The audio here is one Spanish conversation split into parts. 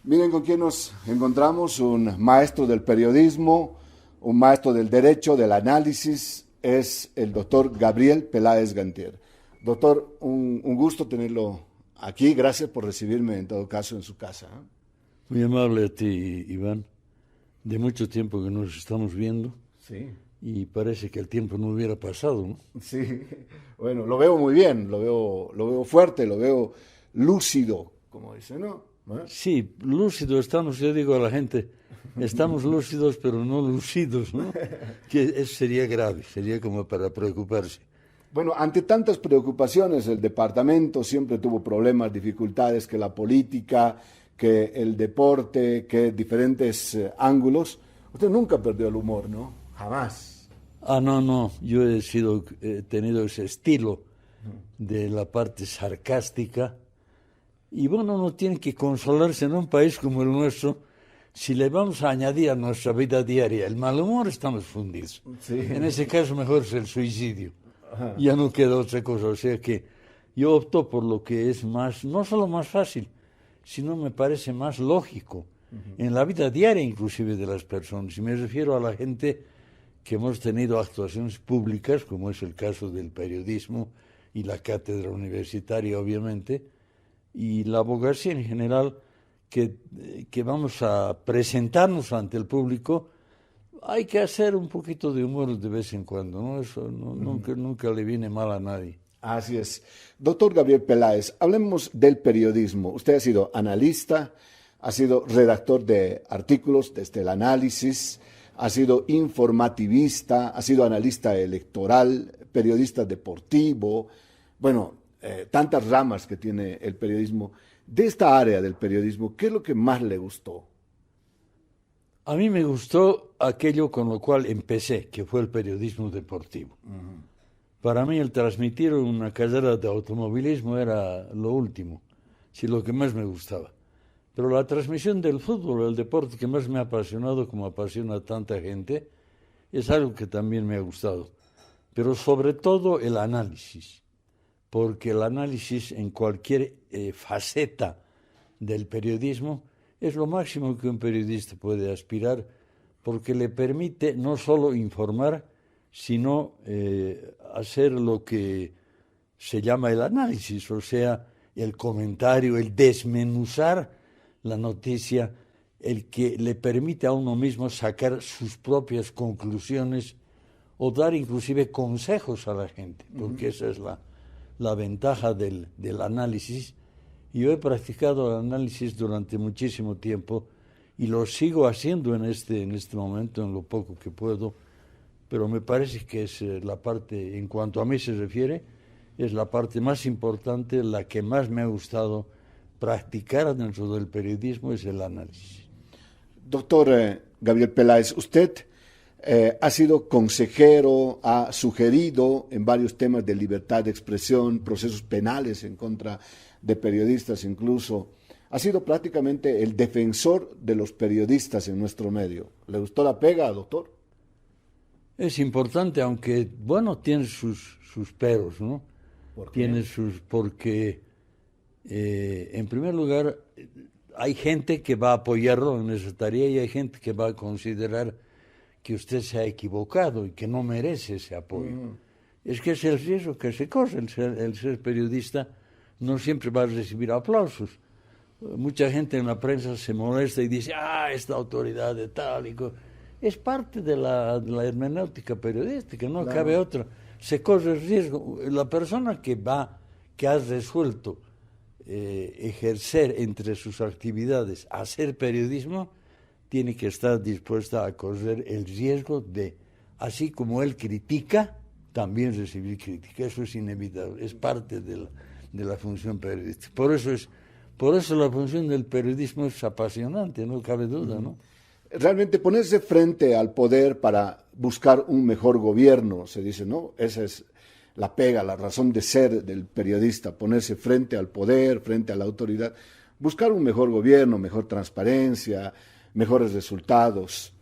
Miren con quién nos encontramos, un maestro del periodismo, un maestro del derecho, del análisis, es el doctor Gabriel Peláez Gantier. Doctor, un gusto tenerlo aquí, gracias por recibirme en todo caso en su casa. Muy amable a ti, Iván. De mucho tiempo que nos estamos viendo. Sí. Y parece que el tiempo no hubiera pasado, ¿no? Sí, bueno, lo veo muy bien, lo veo fuerte, lo veo lúcido, como dice, ¿no? Sí, lúcido estamos, yo digo a la gente, estamos lúcidos pero no lucidos, ¿no? Que eso sería grave, sería como para preocuparse. Bueno, ante tantas preocupaciones, el departamento siempre tuvo problemas, dificultades, que la política, que el deporte, que diferentes ángulos. Usted nunca perdió el humor, ¿no? Jamás. No, yo he tenido ese estilo de la parte sarcástica. Y bueno, uno tiene que consolarse en un país como el nuestro. Si le vamos a añadir a nuestra vida diaria el mal humor, estamos fundidos. Sí. En ese caso, mejor es el suicidio. Ajá. Ya no queda otra cosa. O sea que yo opto por lo que es más, no solo más fácil, sino me parece más lógico. En la vida diaria, inclusive, de las personas. Y me refiero a la gente que hemos tenido actuaciones públicas, como es el caso del periodismo y la cátedra universitaria, obviamente, y la abogacía en general, que vamos a presentarnos ante el público. Hay que hacer un poquito de humor de vez en cuando, ¿no? Eso nunca le viene mal a nadie. Así es. Doctor Gabriel Peláez, hablemos del periodismo. Usted ha sido analista, ha sido redactor de artículos desde el análisis, ha sido informativista, ha sido analista electoral, periodista deportivo, bueno, tantas ramas que tiene el periodismo. De esta área del periodismo, ¿qué es lo que más le gustó? A mí me gustó aquello con lo cual empecé, que fue el periodismo deportivo. Para mí el transmitir una carrera de automovilismo era lo último, sí, lo que más me gustaba. Pero la transmisión del fútbol, el deporte que más me ha apasionado, como apasiona a tanta gente, es algo que también me ha gustado. Pero sobre todo el análisis, porque el análisis en cualquier faceta del periodismo es lo máximo que un periodista puede aspirar, porque le permite no solo informar, sino hacer lo que se llama el análisis, o sea, el comentario, el desmenuzar la noticia, el que le permite a uno mismo sacar sus propias conclusiones o dar inclusive consejos a la gente, porque esa es la ventaja del análisis. Yo he practicado el análisis durante muchísimo tiempo y lo sigo haciendo en este momento, en lo poco que puedo, pero me parece que es la parte, en cuanto a mí se refiere, es la parte más importante, la que más me ha gustado practicar dentro del periodismo, es el análisis. Doctor Gabriel Peláez, usted ha sido consejero, ha sugerido en varios temas de libertad de expresión, procesos penales en contra de periodistas incluso. Ha sido prácticamente el defensor de los periodistas en nuestro medio. ¿Le gustó la pega, doctor? Es importante, aunque, bueno, tiene sus peros, ¿no? ¿Por qué? Tiene porque, en primer lugar, hay gente que va a apoyarlo en esa tarea y hay gente que va a considerar que usted se ha equivocado y que no merece ese apoyo. Es que es el riesgo que se corre, el ser periodista no siempre va a recibir aplausos. Mucha gente en la prensa se molesta y dice, esta autoridad de tal y es parte de la hermenéutica periodística, no cabe otra. Se corre el riesgo. La persona que ha resuelto ejercer entre sus actividades hacer periodismo, tiene que estar dispuesta a correr el riesgo de, así como él critica, también recibir crítica. Eso es inevitable, es parte de la función periodística. Por eso la función del periodismo es apasionante, no cabe duda, ¿no? Realmente ponerse frente al poder para buscar un mejor gobierno, se dice, ¿no? Esa es la pega, la razón de ser del periodista, ponerse frente al poder, frente a la autoridad, buscar un mejor gobierno, mejor transparencia, mejores resultados.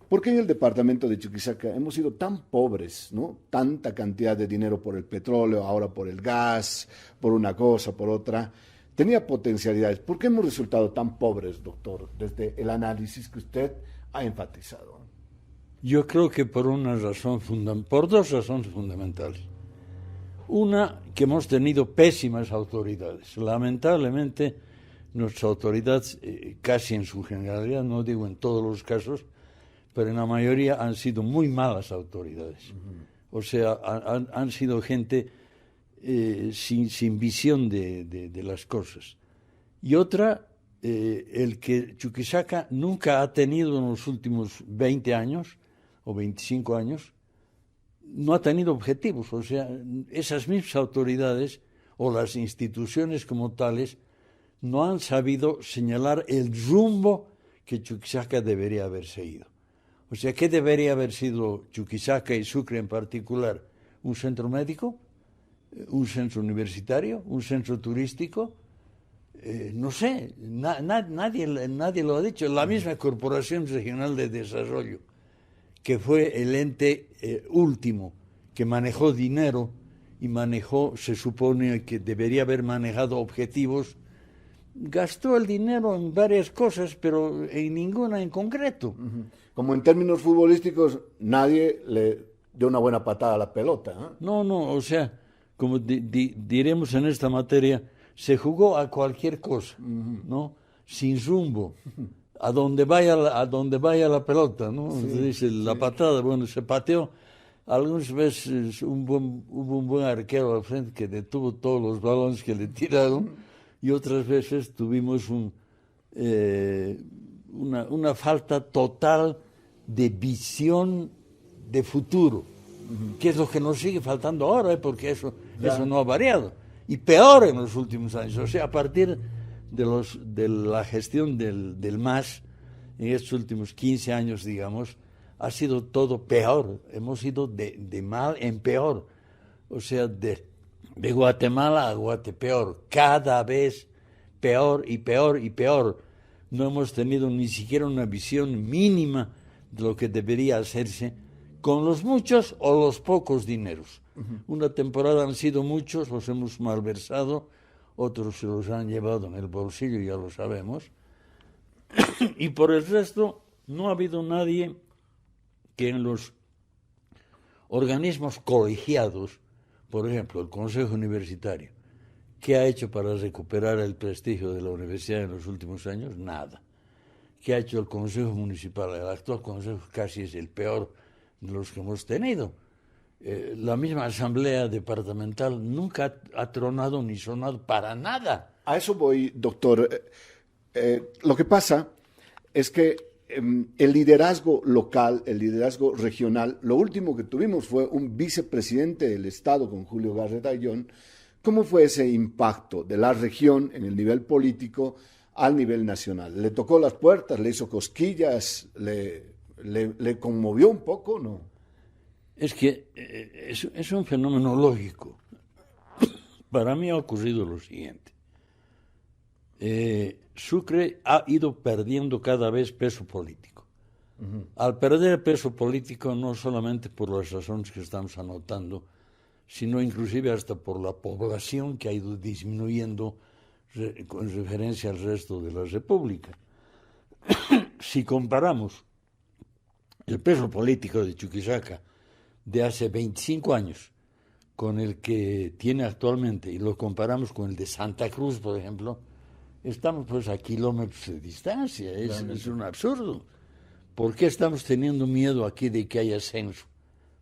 ¿Por qué en el departamento de Chuquisaca hemos sido tan pobres, ¿no? Tanta cantidad de dinero por el petróleo, ahora por el gas, por una cosa, por otra. tenía potencialidades. ¿Por qué hemos resultado tan pobres, doctor, desde el análisis que usted ha enfatizado? Yo creo que por dos razones fundamentales. Una, que hemos tenido pésimas autoridades. Lamentablemente, nuestras autoridades, casi en su generalidad, no digo en todos los casos, pero en la mayoría han sido muy malas autoridades. O sea, han sido gente sin visión de las cosas. Y otra, el que Chuquisaca nunca ha tenido en los últimos 20 años o 25 años, no ha tenido objetivos. O sea, esas mismas autoridades o las instituciones como tales no han sabido señalar el rumbo que Chuquisaca debería haber seguido. O sea, ¿qué debería haber sido Chuquisaca y Sucre en particular? ¿Un centro médico? ¿Un centro universitario? ¿Un centro turístico? No sé, nadie lo ha dicho. La misma Corporación Regional de Desarrollo, que fue el ente último que manejó dinero y se supone que debería haber manejado objetivos, gastó el dinero en varias cosas, pero en ninguna en concreto. Como en términos futbolísticos, nadie le dio una buena patada a la pelota, ¿eh? No, o sea, como diremos en esta materia, se jugó a cualquier cosa, ¿no? Sin rumbo, a donde vaya la pelota, ¿no? Sí, se dice la patada, bueno, se pateó. Algunas veces hubo un buen arquero al frente que detuvo todos los balones que le tiraron, y otras veces tuvimos una falta total de visión de futuro, que es lo que nos sigue faltando ahora, porque eso no ha variado, y peor en los últimos años. O sea, a partir de la gestión del MAS, en estos últimos 15 años, digamos, ha sido todo peor. Hemos ido de mal en peor. O sea, de Guatemala a Guatepeor, cada vez peor y peor y peor. No hemos tenido ni siquiera una visión mínima de lo que debería hacerse con los muchos o los pocos dineros. Una temporada han sido muchos, los hemos malversado, otros se los han llevado en el bolsillo, ya lo sabemos. Y por el resto, no ha habido nadie que en los organismos colegiados, por ejemplo, el Consejo Universitario, ¿qué ha hecho para recuperar el prestigio de la universidad en los últimos años? Nada. ¿Qué ha hecho el Consejo Municipal? El actual Consejo casi es el peor de los que hemos tenido. La misma Asamblea Departamental nunca ha tronado ni sonado para nada. A eso voy, doctor. Lo que pasa es que el liderazgo local, el liderazgo regional, lo último que tuvimos fue un vicepresidente del Estado con Julio Garret Ayllón. ¿Cómo fue ese impacto de la región en el nivel político al nivel nacional? ¿Le tocó las puertas, le hizo cosquillas, le conmovió un poco, no? Es que es un fenómeno lógico. Para mí ha ocurrido lo siguiente. Sucre ha ido perdiendo cada vez peso político. Al perder peso político, no solamente por las razones que estamos anotando, sino inclusive hasta por la población que ha ido disminuyendo con referencia al resto de la República. Si comparamos el peso político de Chuquisaca de hace 25 años con el que tiene actualmente y lo comparamos con el de Santa Cruz, por ejemplo, estamos pues a kilómetros de distancia. Es un absurdo. ¿Por qué estamos teniendo miedo aquí de que haya censo?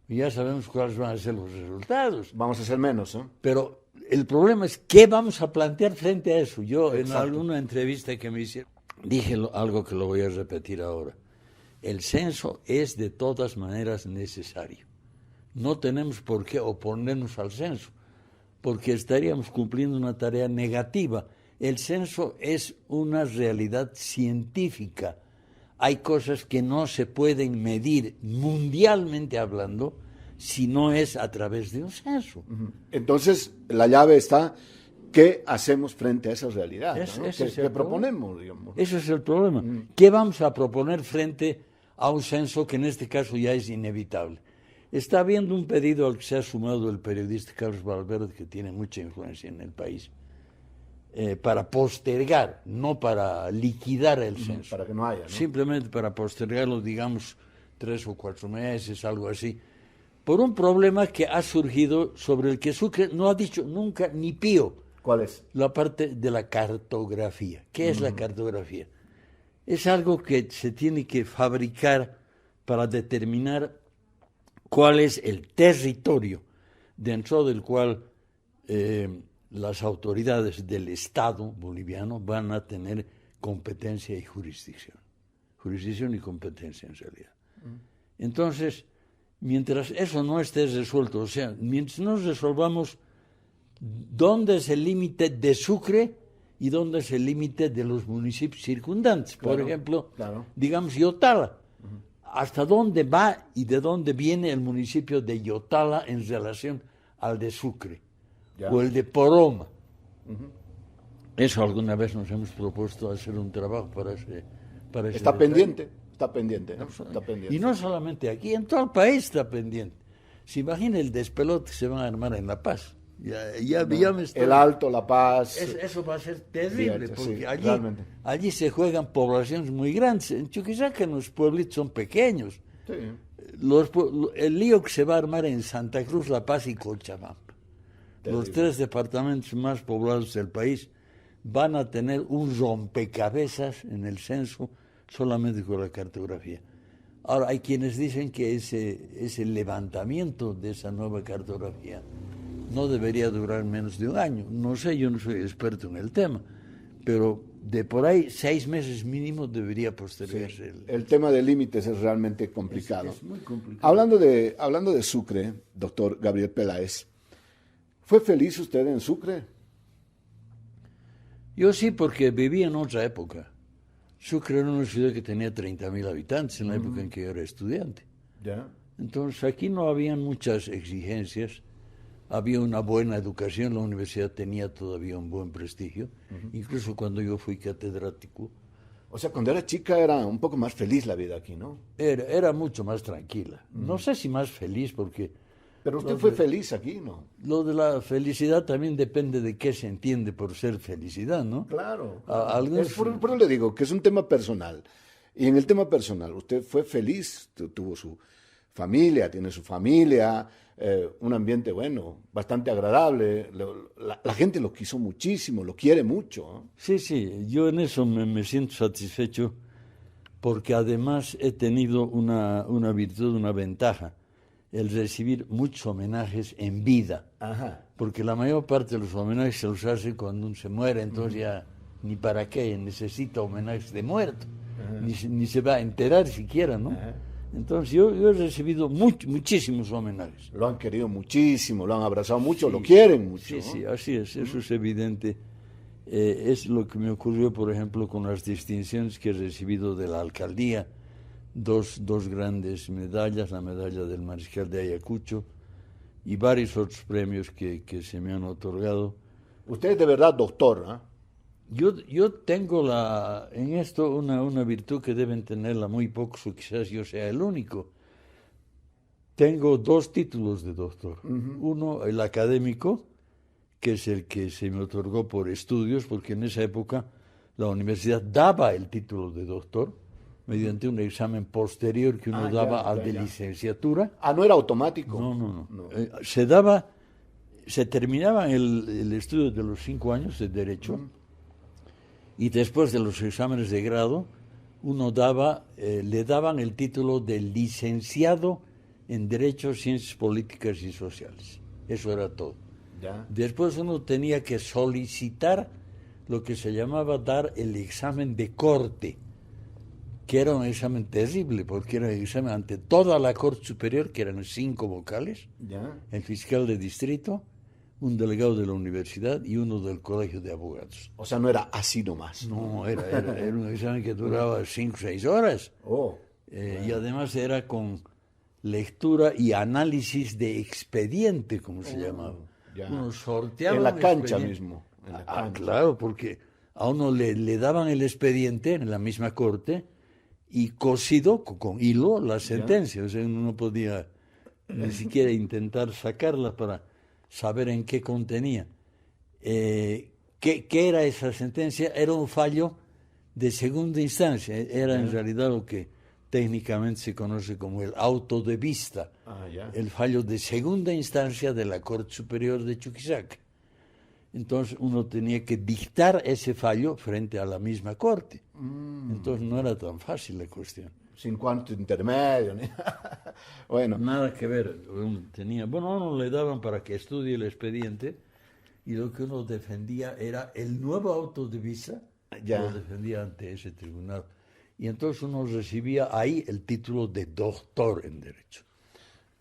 Ya sabemos cuáles van a ser los resultados. Vamos a ser menos, ¿eh? Pero el problema es qué vamos a plantear frente a eso. Yo Exacto. En alguna entrevista que me hicieron dije algo que lo voy a repetir ahora. El censo es de todas maneras necesario. No tenemos por qué oponernos al censo, porque estaríamos cumpliendo una tarea negativa. El censo es una realidad científica. Hay cosas que no se pueden medir mundialmente hablando si no es a través de un censo. Entonces, la llave está, ¿qué hacemos frente a esa realidad? ¿No? ¿Qué proponemos, digamos? Ese es el problema. ¿Qué vamos a proponer frente a un censo que en este caso ya es inevitable? Está habiendo un pedido al que se ha sumado el periodista Carlos Valverde, que tiene mucha influencia en el país, para postergar, no para liquidar el censo. Para que no haya, ¿no? Simplemente para postergarlo, digamos, 3 o 4 meses, algo así, por un problema que ha surgido sobre el que Sucre no ha dicho nunca ni pío. ¿Cuál es? La parte de la cartografía. ¿Qué es la cartografía? Es algo que se tiene que fabricar para determinar cuál es el territorio dentro del cual las autoridades del Estado boliviano van a tener competencia y jurisdicción. Jurisdicción y competencia, en realidad. Entonces, mientras eso no esté resuelto, o sea, mientras no resolvamos dónde es el límite de Sucre y dónde es el límite de los municipios circundantes. Por ejemplo, digamos Yotala. ¿Hasta dónde va y de dónde viene el municipio de Yotala en relación al de Sucre? O el de Poroma. Eso alguna vez nos hemos propuesto hacer un trabajo para ese Está pendiente, está pendiente, ¿no? Está pendiente. Y no solamente aquí, en todo el país está pendiente. Se imagina el despelote que se van a armar en La Paz. El Alto, La Paz. Eso va a ser terrible, Fíjate, porque sí, allí se juegan poblaciones muy grandes. En Chuquisaca los pueblitos son pequeños. Sí. El lío que se va a armar en Santa Cruz, La Paz y Cochabamba. Los 3 departamentos más poblados del país van a tener un rompecabezas en el censo solamente con la cartografía. Ahora, hay quienes dicen que ese levantamiento de esa nueva cartografía no debería durar menos de un año. No sé, yo no soy experto en el tema, pero de por ahí 6 meses mínimo debería postergarse. Sí, el tema de límites es realmente complicado. Es muy complicado. Hablando de Sucre, doctor Gabriel Peláez, ¿fue feliz usted en Sucre? Yo sí, porque viví en otra época. Sucre era una ciudad que tenía 30.000 habitantes en la época en que yo era estudiante. Ya. Entonces aquí no habían muchas exigencias. Había una buena educación, la universidad tenía todavía un buen prestigio, incluso cuando yo fui catedrático. O sea, cuando era chica era un poco más feliz la vida aquí, ¿no? Era mucho más tranquila. No sé si más feliz, porque... Pero usted fue feliz aquí, ¿no? Lo de la felicidad también depende de qué se entiende por ser felicidad, ¿no? Claro. Algunos... Por eso le digo que es un tema personal. Y en el tema personal, usted fue feliz, tuvo su familia, tiene su familia, un ambiente, bueno, bastante agradable. La gente lo quiso muchísimo, lo quiere mucho, ¿no? Sí, yo en eso me siento satisfecho, porque además he tenido una virtud, una ventaja, el recibir muchos homenajes en vida. Ajá. Porque la mayor parte de los homenajes se los hace cuando uno se muere, entonces ya ni para qué necesita homenajes de muerto, ni se va a enterar siquiera, ¿no? Entonces yo he recibido muchísimos homenajes. Lo han querido muchísimo, lo han abrazado mucho, lo quieren mucho. Sí, ¿no? sí, así es, eso es evidente. Es lo que me ocurrió, por ejemplo, con las distinciones que he recibido de la alcaldía. Dos grandes medallas, la medalla del Mariscal de Ayacucho y varios otros premios que se me han otorgado. Usted es de verdad doctor, ¿no? Yo tengo en esto una virtud que deben tenerla muy pocos, o quizás yo sea el único. Tengo 2 títulos de doctor. Uno, el académico, que es el que se me otorgó por estudios, porque en esa época la universidad daba el título de doctor mediante un examen posterior que uno daba al de licenciatura. Ah, ¿no era automático? No. Se terminaba el estudio de los 5 años de Derecho, y después de los exámenes de grado, uno le daban el título de licenciado en Derecho, Ciencias Políticas y Sociales. Eso era todo. Ya. Después uno tenía que solicitar lo que se llamaba dar el examen de corte, que era un examen terrible, porque era un examen ante toda la Corte Superior, que eran 5 vocales, Ya. el fiscal de distrito, un delegado de la universidad y uno del colegio de abogados. O sea, no era así nomás. No, era un examen que duraba 5 o 6 horas. Y además era con lectura y análisis de expediente, como se llamaba. Ya. Uno sorteaba En la un cancha expediente. mismo. En la cancha. Claro, porque a uno le daban el expediente en la misma corte y cosido con hilo la sentencia. O sea, uno no podía ni siquiera intentar sacarla para saber en qué contenía. ¿Qué era esa sentencia? Era un fallo de segunda instancia. Era en realidad lo que técnicamente se conoce como el auto de vista, el fallo de segunda instancia de la Corte Superior de Chuquisaca. Entonces uno tenía que dictar ese fallo frente a la misma Corte. Entonces no era tan fácil la cuestión. Sin cuanto intermedio. Bueno. Nada que ver. Uno le daban para que estudie el expediente y lo que uno defendía era el nuevo auto de vista, lo defendía ante ese tribunal. Y entonces uno recibía ahí el título de doctor en Derecho.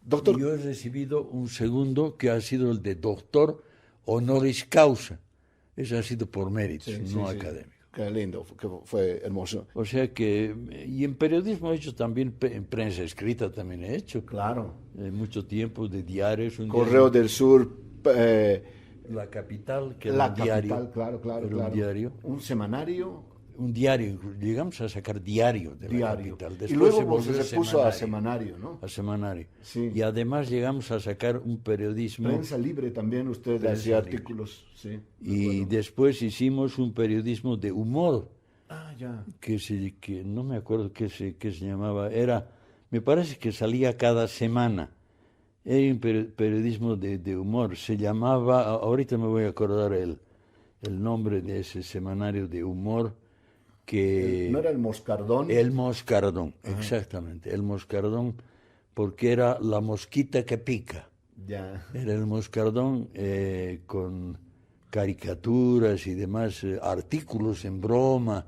Doctor. Y yo he recibido un segundo que ha sido el de doctor honoris causa. Ese ha sido por méritos, no académico. Qué lindo, que fue hermoso. O sea que, y en periodismo he hecho también, en prensa escrita también he hecho. Claro. Mucho tiempo de diarios. Correo del Sur. La Capital, que era un diario. La Capital, claro. Un diario. Un semanario. Un diario, llegamos a sacar diario de la Capital. Después y luego se puso a semanario, ¿no? A semanario. Sí. Y además llegamos a sacar un periodismo... Prensa libre también, usted hacía artículos. Sí, y después hicimos un periodismo de humor. Ya. Que no me acuerdo qué se llamaba. Me parece que salía cada semana. Era un periodismo de humor. Se llamaba, ahorita me voy a acordar el nombre de ese semanario de humor. ¿No era el Moscardón? El Moscardón, exactamente. El Moscardón, porque era la mosquita que pica. Ya. Era el Moscardón con caricaturas y demás, artículos en broma.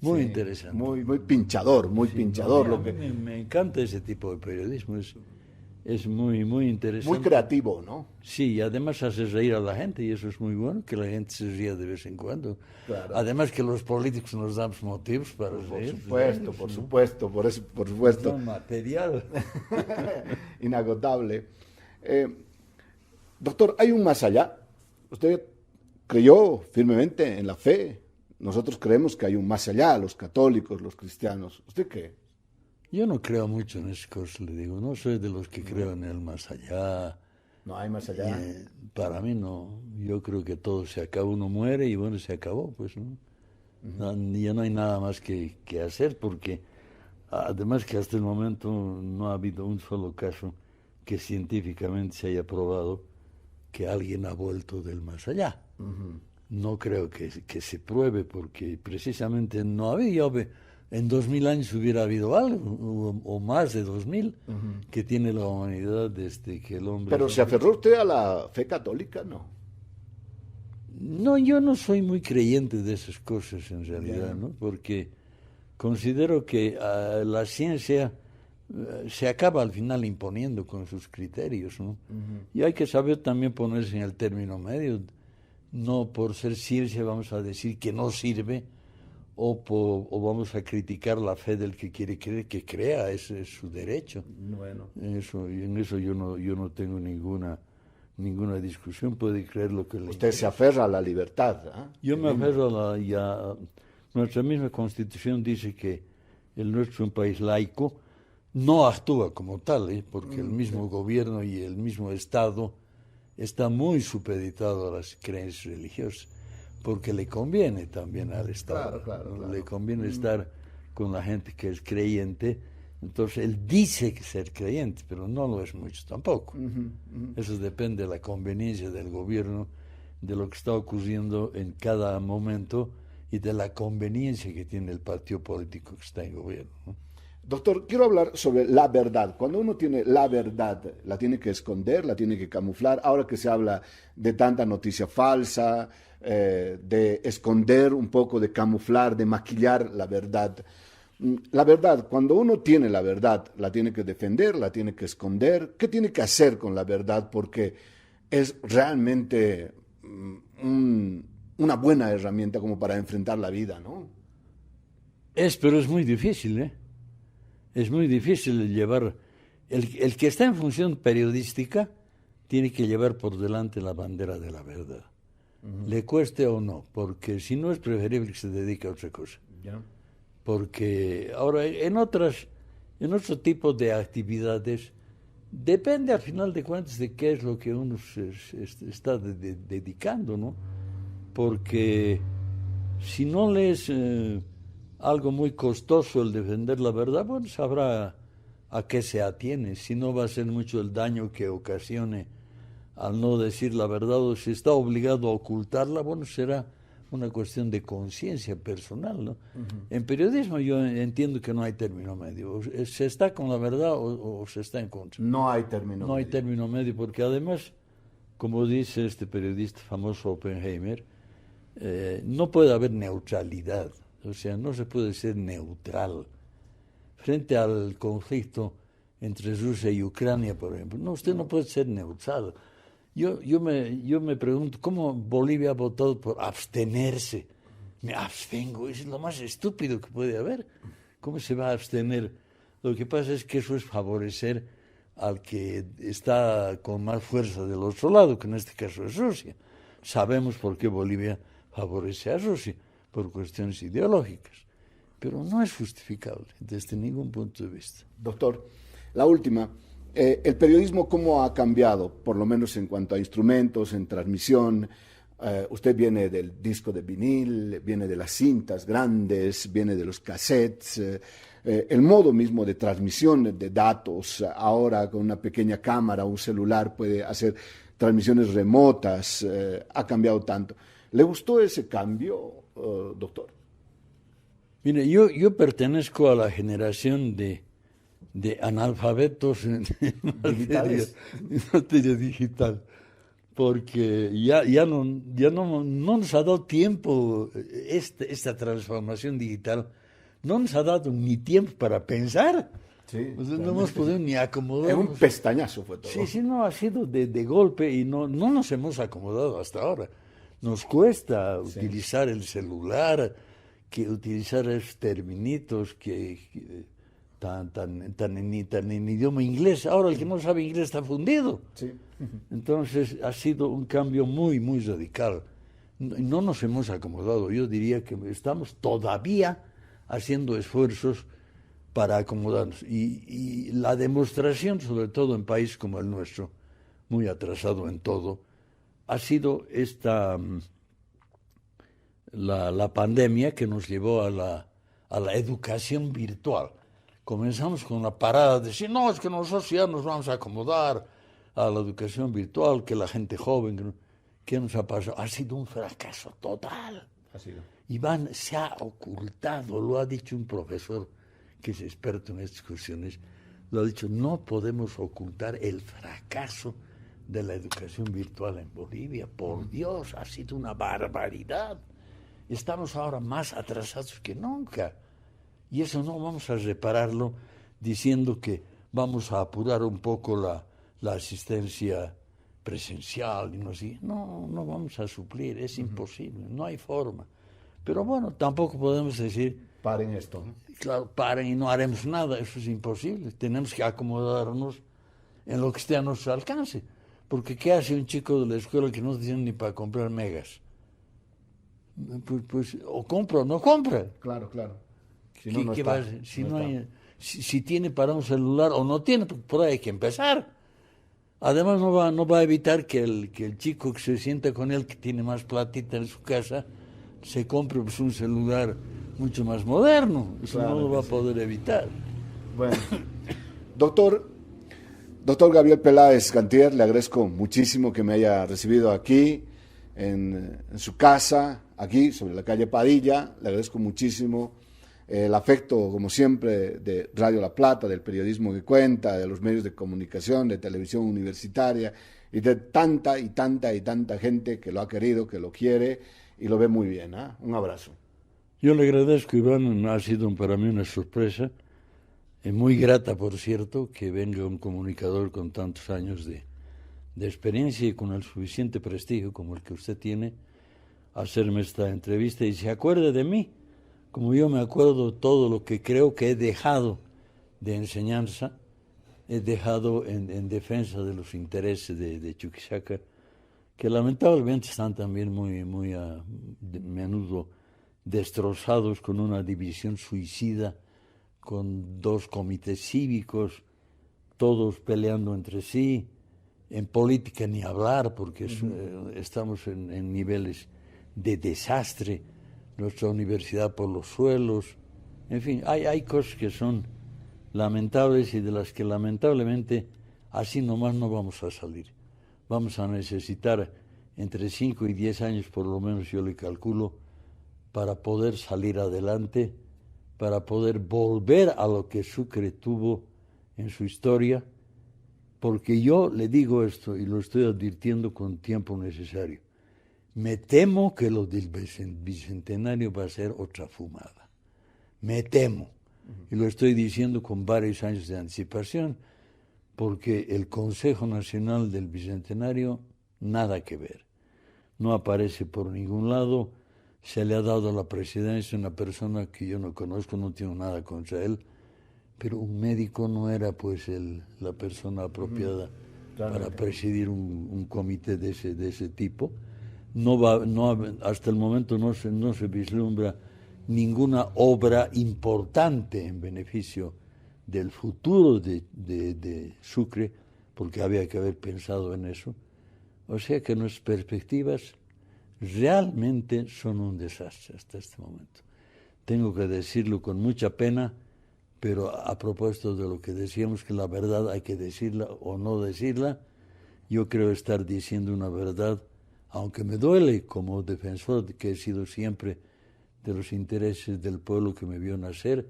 Muy interesante. Muy pinchador, pinchador. Me encanta ese tipo de periodismo. Es muy interesante. Muy creativo, ¿no? Sí, y además hace reír a la gente y eso es muy bueno, que la gente se ría de vez en cuando. Claro. Además que los políticos nos damos motivos para reír. Por supuesto. Un material. Inagotable. Doctor, ¿hay un más allá? Usted creyó firmemente en la fe. Nosotros creemos que hay un más allá, los católicos, los cristianos. ¿Usted qué? Yo no creo mucho en esas cosas, le digo. No soy de los que creo en el más allá. No hay más allá. Para mí no. Yo creo que todo se acaba, uno muere y bueno, se acabó, pues, ¿no? Ya no hay nada más que hacer porque, además que hasta el momento no ha habido un solo caso que científicamente se haya probado que alguien ha vuelto del más allá. No creo que se pruebe porque precisamente no había... En 2000 años hubiera habido algo, o más de 2000, que tiene la humanidad desde que el hombre... ¿Pero se aferró usted a la fe católica? No. No, yo no soy muy creyente de esas cosas en realidad, ¿no? Porque considero que la ciencia se acaba al final imponiendo con sus criterios, ¿no? Y hay que saber también ponerse en el término medio. No por ser ciencia vamos a decir que no sirve, o vamos a criticar la fe del que quiere creer, que crea, ese es su derecho. Bueno. En eso yo no tengo ninguna discusión, puede creer lo que le Usted se aferra a la libertad. Yo me aferro a nuestra misma Constitución dice que el nuestro es un país laico, no actúa como tal, porque el mismo gobierno y el mismo Estado está muy supeditado a las creencias religiosas. Porque le conviene también al Estado. Claro. Le conviene estar con la gente que es creyente. Entonces, él dice que ser creyente, pero no lo es mucho tampoco. Eso depende de la conveniencia del gobierno, de lo que está ocurriendo en cada momento y de la conveniencia que tiene el partido político que está en gobierno, ¿no? Doctor, quiero hablar sobre la verdad. Cuando uno tiene la verdad, la tiene que esconder, la tiene que camuflar. Ahora que se habla de tanta noticia falsa, de esconder un poco, de camuflar, de maquillar la verdad. La verdad, cuando uno tiene la verdad, la tiene que defender, la tiene que esconder. ¿Qué tiene que hacer con la verdad? Porque es realmente una buena herramienta como para enfrentar la vida, ¿no? Pero es muy difícil, ¿eh? Es muy difícil llevar... El que está en función periodística tiene que llevar por delante la bandera de la verdad. Le cueste o no, porque si no es preferible que se dedique a otra cosa. Porque ahora en otro tipo de actividades depende al final de cuentas de qué es lo que uno se está dedicando, ¿no? porque si no le es algo muy costoso el defender la verdad, bueno, sabrá a qué se atiene, si no va a ser mucho el daño que ocasione al no decir la verdad, o si está obligado a ocultarla, bueno, será una cuestión de conciencia personal, ¿no? En periodismo yo entiendo que no hay término medio, o se está con la verdad o se está en contra. No hay término No hay medio. término medio, porque además, como dice este periodista famoso Oppenheimer, no puede haber neutralidad, o sea, no se puede ser neutral frente al conflicto entre Rusia y Ucrania, por ejemplo. No, usted no puede ser neutral. Yo me pregunto, ¿cómo Bolivia ha votado por abstenerse? Me abstengo, es lo más estúpido que puede haber. ¿Cómo se va a abstener? Lo que pasa es que eso es favorecer al que está con más fuerza del otro lado, que en este caso es Rusia. Sabemos por qué Bolivia favorece a Rusia, por cuestiones ideológicas, pero no es justificable desde ningún punto de vista. Doctor, la última. El periodismo, ¿cómo ha cambiado? Por lo menos en cuanto a instrumentos, en transmisión. Usted viene del disco de vinil, viene de las cintas grandes, viene de los cassettes. El modo mismo de transmisión de datos, ahora con una pequeña cámara, un celular puede hacer transmisiones remotas, ha cambiado tanto. ¿Le gustó ese cambio, doctor? Mire, yo pertenezco a la generación de analfabetos en materia digital, porque ya no nos ha dado tiempo esta transformación digital, no nos ha dado ni tiempo para pensar. Sí, no hemos podido ni acomodar. Es un pestañazo fue todo. Sí, no, ha sido de golpe y no nos hemos acomodado hasta ahora. Nos cuesta utilizar el celular, utilizar esos terminitos tan en idioma inglés. Ahora el que no sabe inglés está fundido. Sí. Entonces ha sido un cambio muy, muy radical. No nos hemos acomodado. Yo diría que estamos todavía haciendo esfuerzos para acomodarnos. Y la demostración, sobre todo en países como el nuestro, muy atrasado en todo, ha sido la pandemia que nos llevó a la educación virtual. Comenzamos con la parada de decir, no, es que nosotros ya nos vamos a acomodar a la educación virtual, que la gente joven, ¿qué nos ha pasado? Ha sido un fracaso total. Ha sido. Iván se ha ocultado, lo ha dicho un profesor que es experto en estas cuestiones, lo ha dicho, no podemos ocultar el fracaso de la educación virtual en Bolivia. Por Dios, ha sido una barbaridad. Estamos ahora más atrasados que nunca. Y eso no vamos a repararlo diciendo que vamos a apurar un poco la asistencia presencial. No vamos a suplir, es imposible, no hay forma. Pero bueno, tampoco podemos decir, paren esto. Claro, paren y no haremos nada, eso es imposible. Tenemos que acomodarnos en lo que esté a nuestro alcance. Porque ¿qué hace un chico de la escuela que no tiene ni para comprar megas? Pues o compra o no compra. Claro. Si no, ¿qué va a hacer? Si tiene para un celular o no tiene, pues por ahí hay que empezar. Además no va a evitar que el chico que se sienta con él, que tiene más platita en su casa, se compre pues, un celular mucho más moderno. Eso claro, no lo va a poder evitar. Bueno, doctor Gabriel Peláez Gantier, le agradezco muchísimo que me haya recibido aquí, en su casa, aquí sobre la calle Padilla. Le agradezco muchísimo el afecto, como siempre, de Radio La Plata, del periodismo que cuenta, de los medios de comunicación, de televisión universitaria y de tanta gente que lo ha querido, que lo quiere y lo ve muy bien. Un abrazo. Yo le agradezco, Iván, ha sido para mí una sorpresa, muy grata, por cierto, que venga un comunicador con tantos años de experiencia y con el suficiente prestigio como el que usted tiene, a hacerme esta entrevista y se acuerde de mí, como yo me acuerdo todo lo que creo que he dejado de enseñanza, he dejado en defensa de los intereses de Chuquisaca, que lamentablemente están también muy a menudo destrozados con una división suicida, con dos comités cívicos, todos peleando entre sí, en política ni hablar, porque estamos en niveles de desastre, nuestra universidad por los suelos, en fin, hay cosas que son lamentables y de las que lamentablemente así nomás no vamos a salir. Vamos a necesitar entre 5 y 10 años, por lo menos yo le calculo, para poder salir adelante, para poder volver a lo que Sucre tuvo en su historia, porque yo le digo esto y lo estoy advirtiendo con tiempo necesario. Me temo que lo del Bicentenario va a ser otra fumada. Me temo. Y lo estoy diciendo con varios años de anticipación, porque el Consejo Nacional del Bicentenario, nada que ver. No aparece por ningún lado, se le ha dado la presidencia a una persona que yo no conozco, no tengo nada contra él, pero un médico no era pues la persona apropiada para presidir un comité de ese tipo. Hasta el momento no se vislumbra ninguna obra importante en beneficio del futuro de Sucre, porque había que haber pensado en eso. O sea que nuestras perspectivas realmente son un desastre hasta este momento. Tengo que decirlo con mucha pena, pero a propósito de lo que decíamos, que la verdad hay que decirla o no decirla, yo creo estar diciendo una verdad, aunque me duele como defensor que he sido siempre de los intereses del pueblo que me vio nacer,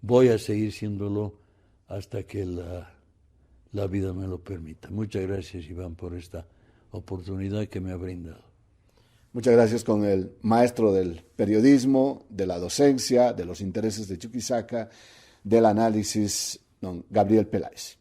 voy a seguir siéndolo hasta que la vida me lo permita. Muchas gracias, Iván, por esta oportunidad que me ha brindado. Muchas gracias con el maestro del periodismo, de la docencia, de los intereses de Chuquisaca, del análisis, don Gabriel Peláez.